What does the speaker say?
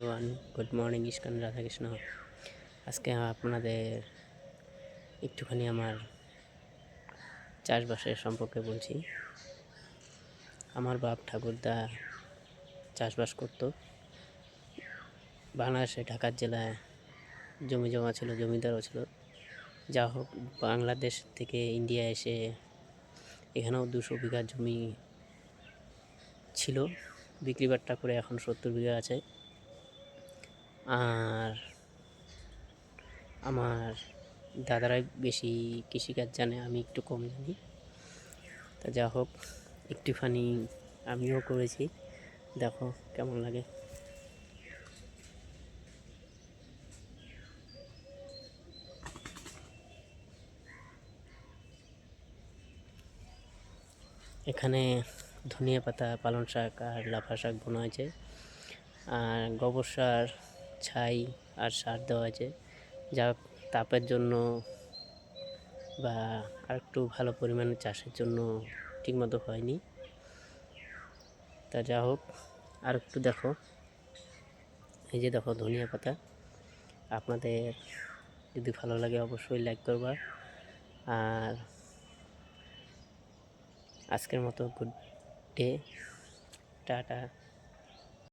One good morning ISKCON Radhakrishna. আজকে আপনাদের একটুখানি আমার চাষবাসের সম্পর্কে বলছি। আমার বাপ ঠাকুরদা চাষবাস করতো। বাংলাদেশে ঢাকার জেলায় জমি জমা ছিল, জমিদারও ছিল। যা হোক, বাংলাদেশ থেকে ইন্ডিয়া এসে এখানেও 200 বিঘা জমি ছিল, বিক্রি বাট্টা করে এখন 70 বিঘা আছে। আর আমার দাদারাই বেশি কৃষিকাজ জানে, আমি একটু কম জানি। তা যা হোক, একটুখানি আমিও করেছি, দেখো কেমন লাগে। এখানে ধনিয়া পাতা, পালং শাক আর লাফা শাক বোনা হয়েছে, আর গোবর সার, ছাই আর সার দেওয়া হয়েছে, যা তাপের জন্য বা আর একটু ভালো পরিমাণে চাষের জন্য ঠিকমতো হয়নি। তা যা হোক, আর একটু দেখো, এই যে দেখো ধনিয়া পাতা। আপনাদের যদি ভালো লাগে অবশ্যই লাইক করবা। আর আজকের মতো গুড ডে, টাটা।